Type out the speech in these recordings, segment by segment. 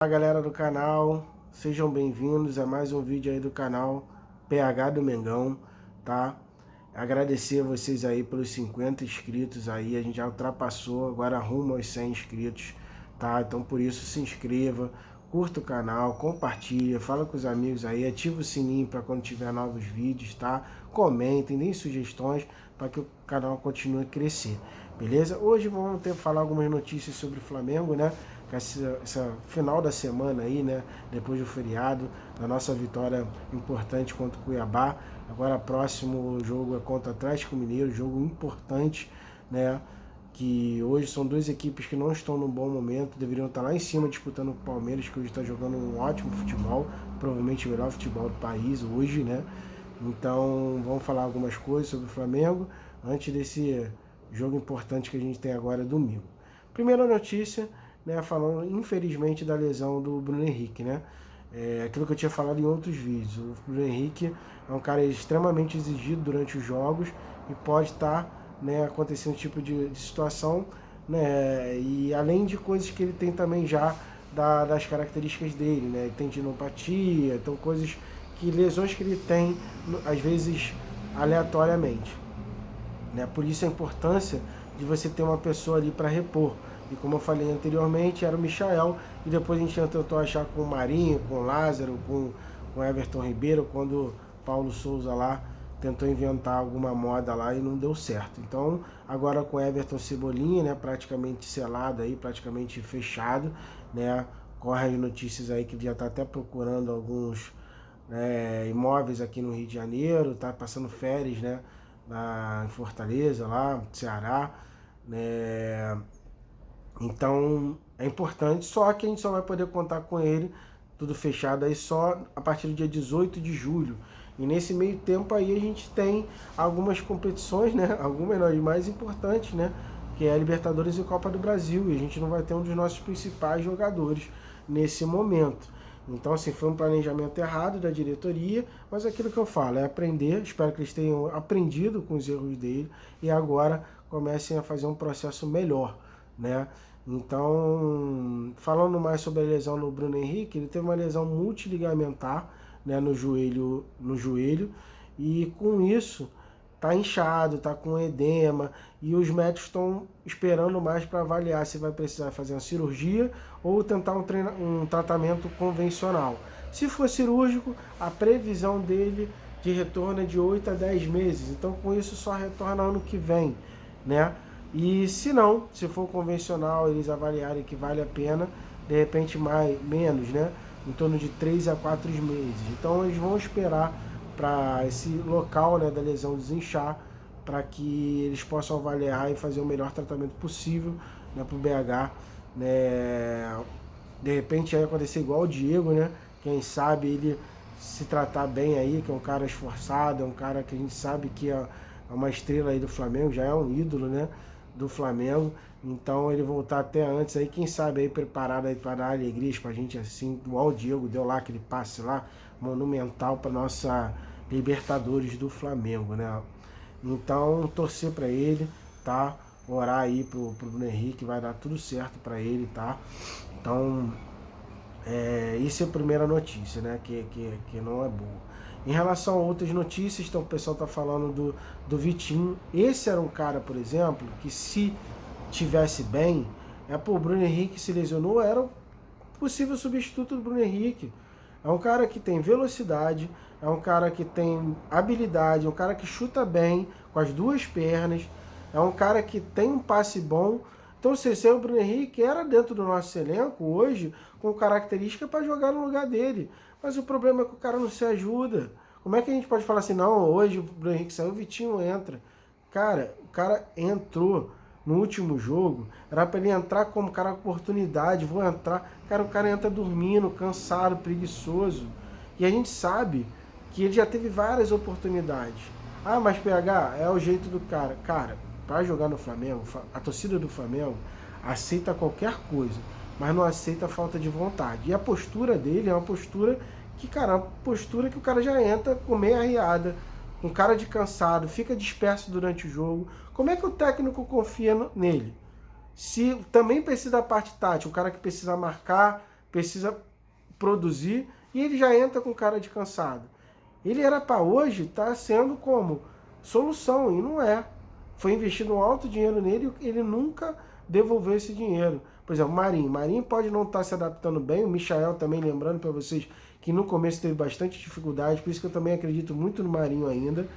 Fala galera do canal, sejam bem-vindos a mais um vídeo aí do canal PH do Mengão, tá? Agradecer a vocês aí pelos 50 inscritos aí, a gente já ultrapassou, agora rumo aos 100 inscritos, tá? Então por isso se inscreva, curta o canal, compartilha, fala com os amigos aí, ativa o sininho para quando tiver novos vídeos, tá? Comentem, deem sugestões para que o canal continue a crescer, beleza? Hoje vamos falar algumas notícias sobre o Flamengo, né? Essa final da semana aí, né, depois do feriado, da nossa vitória importante contra o Cuiabá. Agora próximo jogo é contra o Atlético Mineiro, jogo importante, né, que hoje são duas equipes que não estão num bom momento, deveriam estar lá em cima disputando o Palmeiras, que hoje está jogando um ótimo futebol, provavelmente o melhor futebol do país hoje, né. Então vamos falar algumas coisas sobre o Flamengo antes desse jogo importante que a gente tem agora domingo. Primeira notícia, né, falando infelizmente da lesão do Bruno Henrique, né? Aquilo que eu tinha falado em outros vídeos. O Bruno Henrique é um cara extremamente exigido durante os jogos e pode estar, né, acontecendo esse tipo de situação, né? E além de coisas que ele tem também já das características dele, né? Ele tem tendinopatia, então lesões que ele tem às vezes aleatoriamente, né? Por isso a importância de você ter uma pessoa ali para repor. E como eu falei anteriormente, era o Michael, e depois a gente tentou achar com o Marinho, com o Lázaro, com o Everton Ribeiro, quando Paulo Souza lá tentou inventar alguma moda lá e não deu certo. Então, agora com Everton Cebolinha, né, praticamente selado aí, praticamente fechado, né, corre as notícias aí que ele já está até procurando alguns, né, imóveis aqui no Rio de Janeiro, tá passando férias, né, em Fortaleza, lá, Ceará, né. Então é importante, só que a gente só vai poder contar com ele, tudo fechado aí, só a partir do dia 18 de julho. E nesse meio tempo aí a gente tem algumas competições, né? Algumas mais importantes, né? Que é a Libertadores e Copa do Brasil. E a gente não vai ter um dos nossos principais jogadores nesse momento. Então, assim, foi um planejamento errado da diretoria, mas aquilo que eu falo é aprender. Espero que eles tenham aprendido com os erros dele e agora comecem a fazer um processo melhor, né? Então, falando mais sobre a lesão do Bruno Henrique, ele teve uma lesão multiligamentar, né, no joelho, e com isso tá inchado, tá com edema, e os médicos estão esperando mais para avaliar se vai precisar fazer uma cirurgia ou tentar um tratamento convencional. Se for cirúrgico, a previsão dele de retorno é de 8 a 10 meses, então com isso só retorna ano que vem, né? E se não, se for convencional, eles avaliarem que vale a pena, de repente menos, né? Em torno de 3 a 4 meses. Então eles vão esperar para esse local, né, da lesão desinchar, para que eles possam avaliar e fazer o melhor tratamento possível, né, para o BH. Né? De repente vai acontecer igual o Diego, né? Quem sabe ele se tratar bem aí, que é um cara esforçado, é um cara que a gente sabe que é uma estrela aí do Flamengo, já é um ídolo, né, do Flamengo. Então ele voltar até antes aí, quem sabe aí preparado aí para dar alegrias pra gente, assim, igual o Diego deu lá aquele passe lá monumental para nossa Libertadores do Flamengo, né? Então torcer para ele, tá? Orar aí pro Bruno Henrique, vai dar tudo certo para ele, tá? Então isso é a primeira notícia, né? Que não é boa. Em relação a outras notícias, então o pessoal tá falando do Vitinho. Esse era um cara, por exemplo, que se tivesse bem, o Bruno Henrique se lesionou, era o possível substituto do Bruno Henrique. É um cara que tem velocidade, é um cara que tem habilidade, é um cara que chuta bem com as duas pernas, é um cara que tem um passe bom. Então, se o Bruno Henrique era dentro do nosso elenco hoje, com característica para jogar no lugar dele. Mas o problema é que o cara não se ajuda. Como é que a gente pode falar assim, não, hoje o Bruno Henrique saiu, o Vitinho entra? Cara, o cara entrou no último jogo, era para ele entrar como cara com oportunidade, vou entrar. Cara, o cara entra dormindo, cansado, preguiçoso. E a gente sabe que ele já teve várias oportunidades. Ah, mas PH, é o jeito do cara. Cara, para jogar no Flamengo, a torcida do Flamengo aceita qualquer coisa, mas não aceita a falta de vontade. E a postura dele é uma postura que, cara, uma postura que o cara já entra com meia arriada, com cara de cansado, fica disperso durante o jogo. Como é que o técnico confia nele? Se também precisa da parte tática, o cara que precisa marcar, precisa produzir e ele já entra com cara de cansado. Ele era para hoje estar sendo como solução e não é. Foi investido um alto dinheiro nele e ele nunca devolveu esse dinheiro. Por exemplo, Marinho pode não estar se adaptando bem, o Michael também, lembrando para vocês que no começo teve bastante dificuldade, por isso que eu também acredito muito no Marinho ainda,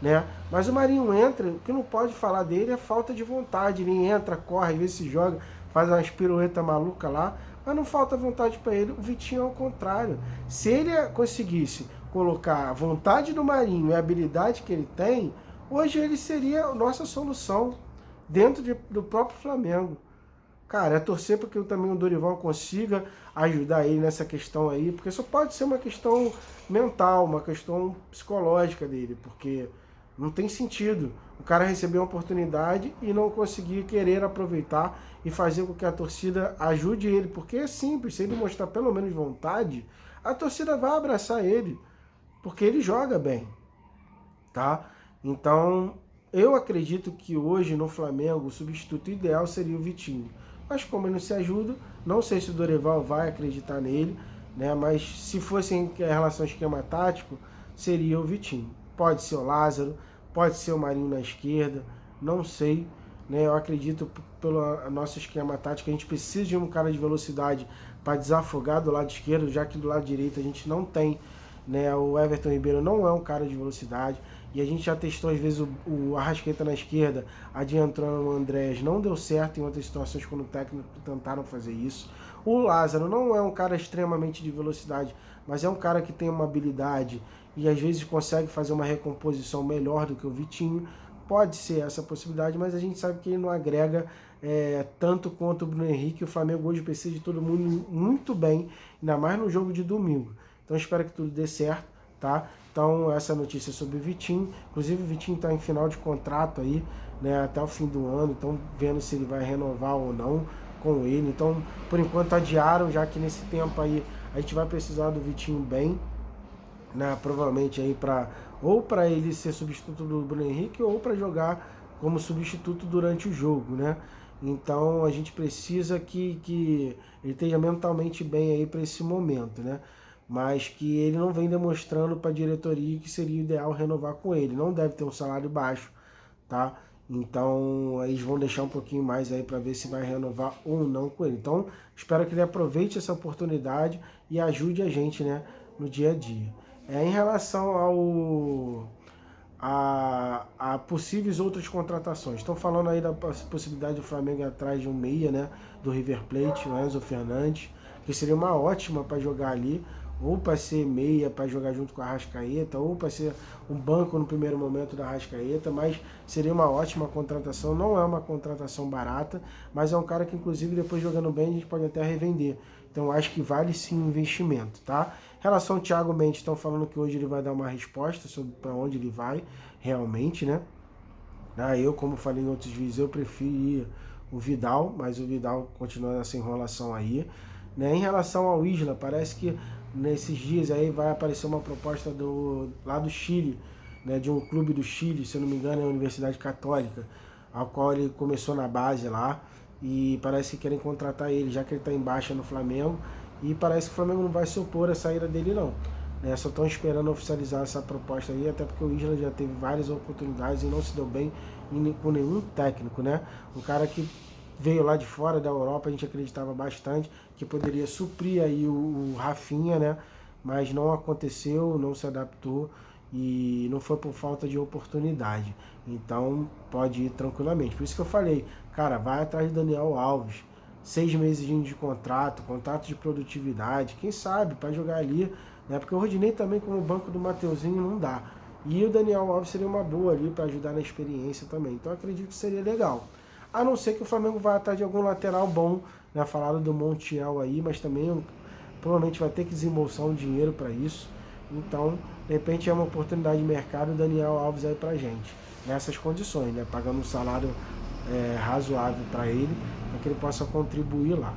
né? Mas o Marinho entra, o que não pode falar dele é falta de vontade. Ele entra, corre, às vezes se joga, faz umas piruetas malucas lá, mas não falta vontade para ele. O Vitinho é o contrário. Se ele conseguisse colocar a vontade do Marinho e a habilidade que ele tem, hoje ele seria a nossa solução dentro do próprio Flamengo. Cara, é torcer para que também o Dorival consiga ajudar ele nessa questão aí, porque só pode ser uma questão mental, uma questão psicológica dele, porque não tem sentido o cara receber uma oportunidade e não conseguir querer aproveitar e fazer com que a torcida ajude ele, porque é simples, se ele mostrar pelo menos vontade, a torcida vai abraçar ele, porque ele joga bem, tá? Então, eu acredito que hoje no Flamengo o substituto ideal seria o Vitinho. Mas como ele não se ajuda, não sei se o Dorival vai acreditar nele, né? Mas se fosse em relação ao esquema tático, seria o Vitinho. Pode ser o Lázaro, pode ser o Marinho na esquerda, não sei. Né? Eu acredito pelo nosso esquema tático, a gente precisa de um cara de velocidade para desafogar do lado esquerdo, já que do lado direito a gente não tem. Né? O Everton Ribeiro não é um cara de velocidade. E a gente já testou às vezes o Arrascaeta na esquerda, adiantando o Andrés, não deu certo em outras situações quando o técnico tentaram fazer isso. O Lázaro não é um cara extremamente de velocidade, mas é um cara que tem uma habilidade e às vezes consegue fazer uma recomposição melhor do que o Vitinho. Pode ser essa possibilidade, mas a gente sabe que ele não agrega tanto quanto o Bruno Henrique. O Flamengo hoje precisa de todo mundo muito bem, ainda mais no jogo de domingo. Então espero que tudo dê certo, tá? Então, essa notícia sobre o Vitinho. Inclusive, o Vitinho está em final de contrato aí, né, até o fim do ano. Então, vendo se ele vai renovar ou não com ele. Então, por enquanto, adiaram, já que nesse tempo aí a gente vai precisar do Vitinho bem, né, provavelmente aí ou para ele ser substituto do Bruno Henrique ou para jogar como substituto durante o jogo, né? Então, a gente precisa que ele esteja mentalmente bem aí para esse momento, né? Mas que ele não vem demonstrando para a diretoria que seria ideal renovar com ele. Não deve ter um salário baixo, tá? Então, eles vão deixar um pouquinho mais aí para ver se vai renovar ou não com ele. Então, espero que ele aproveite essa oportunidade e ajude a gente, né, no dia a dia. Em relação a possíveis outras contratações. Estão falando aí da possibilidade do Flamengo ir atrás de um meia, né, do River Plate, o Enzo Fernandes, que seria uma ótima para jogar ali, ou para ser meia para jogar junto com a Arrascaeta, ou para ser um banco no primeiro momento da Arrascaeta, mas seria uma ótima contratação. Não é uma contratação barata, mas é um cara que inclusive depois jogando bem a gente pode até revender. Então acho que vale sim o investimento, tá? Em relação ao Thiago Mendes, estão falando que hoje ele vai dar uma resposta sobre para onde ele vai realmente, né? Eu, como falei em outros vídeos, eu prefiro o Vidal, mas o Vidal continua nessa enrolação aí. Né? Em relação ao Isla, parece que nesses dias aí vai aparecer uma proposta lá do Chile, né? De um clube do Chile, se eu não me engano é a Universidade Católica, ao qual ele começou na base lá, e parece que querem contratar ele, já que ele está em baixa no Flamengo, e parece que o Flamengo não vai se opor à saída dele não. Né? Só estão esperando oficializar essa proposta aí, até porque o Isla já teve várias oportunidades e não se deu bem com nenhum técnico, né? Um cara que veio lá de fora da Europa, a gente acreditava bastante que poderia suprir aí o Rafinha, né? Mas não aconteceu, não se adaptou e não foi por falta de oportunidade. Então pode ir tranquilamente. Por isso que eu falei, cara, vai atrás de Daniel Alves. 6 meses de contrato de produtividade, quem sabe, para jogar ali, né? Porque o Rodinei também, como banco do Mateuzinho, não dá. E o Daniel Alves seria uma boa ali para ajudar na experiência também. Então eu acredito que seria legal. A não ser que o Flamengo vá atrás de algum lateral bom, né? Falaram do Montiel aí, mas também provavelmente vai ter que desembolsar um dinheiro para isso. Então, de repente é uma oportunidade de mercado, o Daniel Alves aí pra gente, nessas condições, né? Pagando um salário razoável para ele, para que ele possa contribuir lá,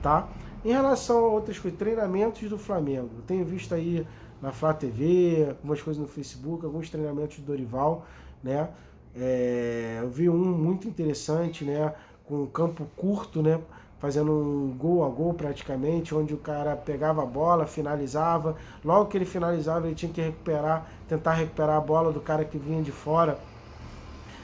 tá? Em relação a outras coisas, treinamentos do Flamengo, eu tenho visto aí na Flá TV, algumas coisas no Facebook, alguns treinamentos do Dorival, né? Eu vi um muito interessante, né? Com um campo curto, né? fazendo um gol a gol praticamente, onde o cara pegava a bola, finalizava, logo que ele finalizava ele tinha que tentar recuperar a bola do cara que vinha de fora,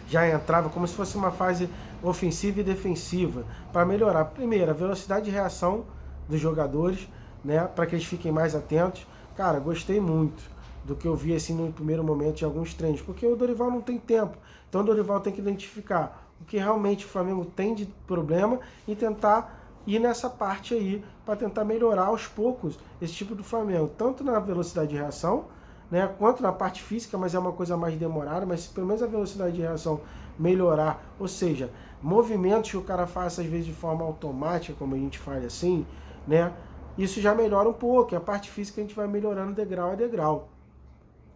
já entrava como se fosse uma fase ofensiva e defensiva, para melhorar, primeiro, a velocidade de reação dos jogadores, né, para que eles fiquem mais atentos. Cara, gostei muito do que eu vi assim no primeiro momento de alguns treinos, porque o Dorival não tem tempo, então o Dorival tem que identificar o que realmente o Flamengo tem de problema e tentar ir nessa parte aí, para tentar melhorar aos poucos esse tipo do Flamengo, tanto na velocidade de reação, né, quanto na parte física, mas é uma coisa mais demorada, mas pelo menos a velocidade de reação melhorar, ou seja, movimentos que o cara faça às vezes de forma automática, como a gente faz assim, né, isso já melhora um pouco, e a parte física a gente vai melhorando degrau a degrau,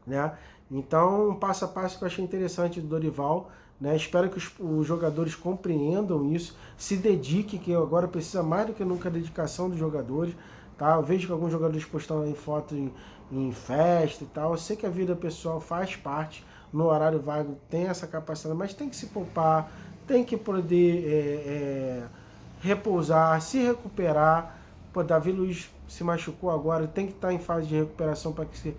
né? Então, um passo a passo que eu achei interessante do Dorival, né? Espero que os jogadores compreendam isso, se dediquem, que agora precisa mais do que nunca a dedicação dos jogadores, tá? Eu vejo que alguns jogadores postando aí fotos em festa e tal, eu sei que a vida pessoal faz parte, no horário vago tem essa capacidade, mas tem que se poupar, tem que poder repousar, se recuperar. Pô, Davi Luiz se machucou agora, tem que estar em fase de recuperação para que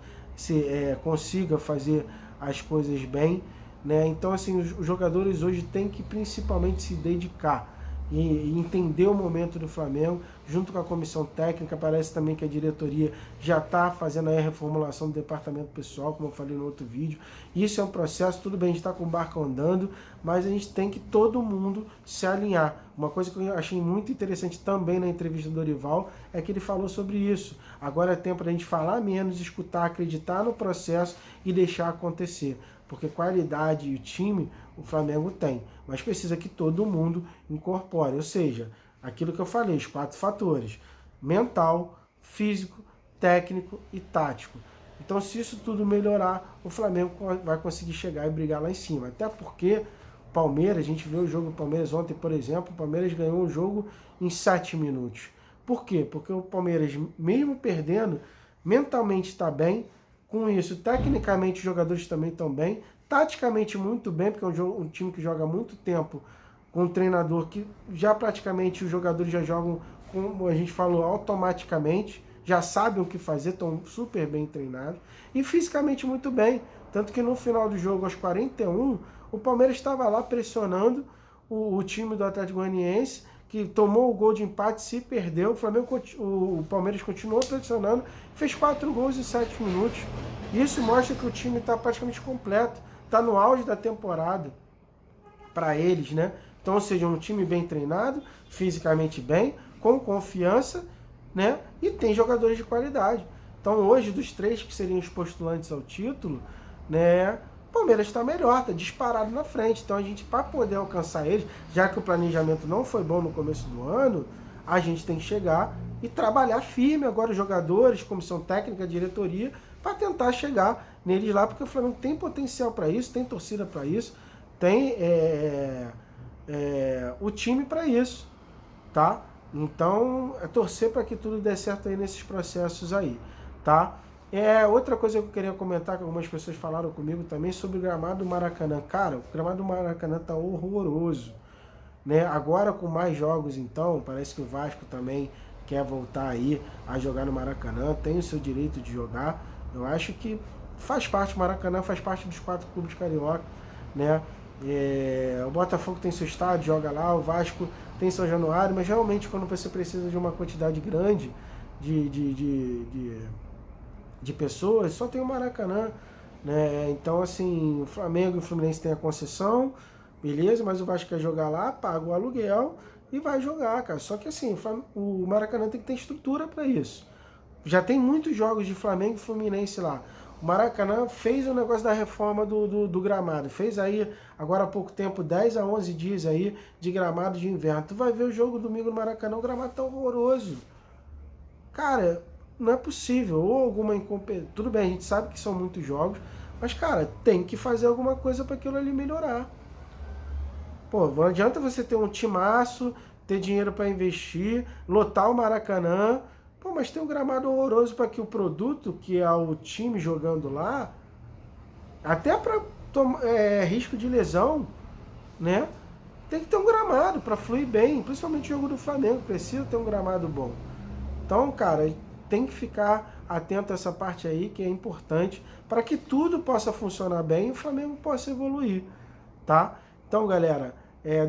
consiga fazer as coisas bem, né? Então, assim, os jogadores hoje têm que principalmente se dedicar e entender o momento do Flamengo, junto com a comissão técnica. Parece também que a diretoria já está fazendo aí a reformulação do departamento pessoal, como eu falei no outro vídeo. Isso é um processo, tudo bem, a gente está com o barco andando, mas a gente tem que todo mundo se alinhar. Uma coisa que eu achei muito interessante também na entrevista do Dorival é que ele falou sobre isso. Agora é tempo da gente falar menos, escutar, acreditar no processo e deixar acontecer. Porque qualidade e o time o Flamengo tem, mas precisa que todo mundo incorpore, ou seja, aquilo que eu falei, os 4 fatores: mental, físico, técnico e tático. Então, se isso tudo melhorar, o Flamengo vai conseguir chegar e brigar lá em cima. Até porque o Palmeiras, a gente viu o jogo do Palmeiras ontem, por exemplo, o Palmeiras ganhou o jogo em 7 minutos. Por quê? Porque o Palmeiras, mesmo perdendo, mentalmente está bem. Com isso, tecnicamente os jogadores também estão bem, taticamente muito bem, porque é um time que joga muito tempo com um treinador que já praticamente os jogadores já jogam, como a gente falou, automaticamente, já sabem o que fazer, estão super bem treinados, e fisicamente muito bem, tanto que no final do jogo, aos 41, o Palmeiras estava lá pressionando o time do Atlético Goianiense, que tomou o gol de empate, se perdeu, o Palmeiras continuou pressionando, fez 4 gols em 7 minutos. Isso mostra que o time está praticamente completo, está no auge da temporada para eles, né? Então, ou seja, um time bem treinado, fisicamente bem, com confiança, né? E tem jogadores de qualidade. Então, hoje, dos 3 que seriam os postulantes ao título, né, o Palmeiras está melhor, está disparado na frente. Então, a gente, para poder alcançar eles, já que o planejamento não foi bom no começo do ano, a gente tem que chegar e trabalhar firme agora os jogadores, comissão técnica, diretoria, para tentar chegar neles lá, porque o Flamengo tem potencial para isso, tem torcida para isso, tem o time para isso, tá? Então, é torcer para que tudo dê certo aí nesses processos aí, tá? Outra coisa que eu queria comentar, que algumas pessoas falaram comigo também, sobre o gramado do Maracanã. Cara, o gramado do Maracanã tá horroroso, né? Agora com mais jogos, então, parece que o Vasco também quer voltar aí a jogar no Maracanã, tem o seu direito de jogar. Eu acho que faz parte, o Maracanã faz parte dos 4 clubes carioca, né? O Botafogo tem seu estádio, joga lá, o Vasco tem São Januário, mas realmente quando você precisa de uma quantidade grande de pessoas, só tem o Maracanã, né? Então, assim, o Flamengo e o Fluminense tem a concessão, beleza, mas o Vasco quer jogar lá, paga o aluguel e vai jogar, cara. Só que assim, o Maracanã tem que ter estrutura para isso. Já tem muitos jogos de Flamengo e Fluminense lá. O Maracanã fez o negócio da reforma do gramado. Fez aí, agora há pouco tempo, 10 a 11 dias aí de gramado de inverno. Tu vai ver o jogo domingo no Maracanã, o gramado tá horroroso. Cara, não é possível. Ou alguma incompetência. Tudo bem, a gente sabe que são muitos jogos, mas, cara, tem que fazer alguma coisa para aquilo ali melhorar. Pô, não adianta você ter um timaço, ter dinheiro para investir, lotar o Maracanã. Pô, mas tem um gramado horroroso para que o produto, que é o time jogando lá, até para risco de lesão, né? tem que ter um gramado para fluir bem, principalmente o jogo do Flamengo, precisa ter um gramado bom. Então, cara, tem que ficar atento a essa parte aí, que é importante, para que tudo possa funcionar bem e o Flamengo possa evoluir, tá? Então, galera,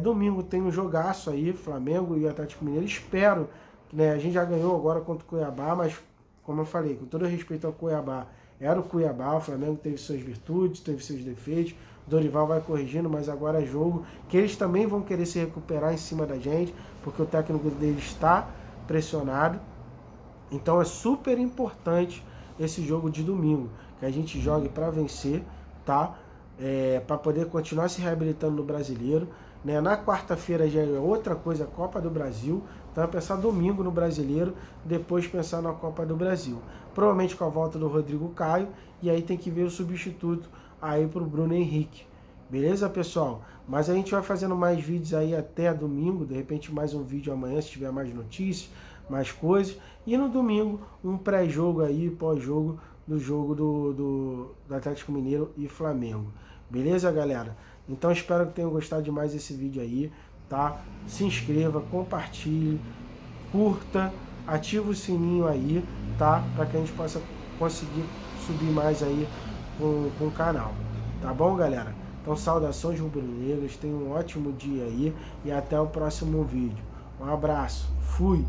domingo tem um jogaço aí, Flamengo e Atlético Mineiro. Espero, né, a gente já ganhou agora contra o Cuiabá, mas, como eu falei, com todo respeito ao Cuiabá, era o Cuiabá, o Flamengo teve suas virtudes, teve seus defeitos, o Dorival vai corrigindo, mas agora é jogo que eles também vão querer se recuperar em cima da gente, porque o técnico deles está pressionado. Então é super importante esse jogo de domingo, que a gente jogue para vencer, tá? Para poder continuar se reabilitando no Brasileiro. Né? Na quarta-feira já é outra coisa, a Copa do Brasil. Então é pensar domingo no Brasileiro, depois pensar na Copa do Brasil. Provavelmente com a volta do Rodrigo Caio, e aí tem que ver o substituto aí para o Bruno Henrique. Beleza, pessoal? Mas a gente vai fazendo mais vídeos aí até domingo, de repente mais um vídeo amanhã, se tiver mais notícias, mais coisas. E no domingo, um pré-jogo aí, pós-jogo, do jogo do Atlético Mineiro e Flamengo. Beleza, galera? Então espero que tenham gostado demais desse vídeo aí, tá? Se inscreva, compartilhe, curta, ativa o sininho aí, tá? Para que a gente possa conseguir subir mais aí com o canal. Tá bom, galera? Então, saudações rubro-negras, tenham um ótimo dia aí e até o próximo vídeo. Um abraço, fui!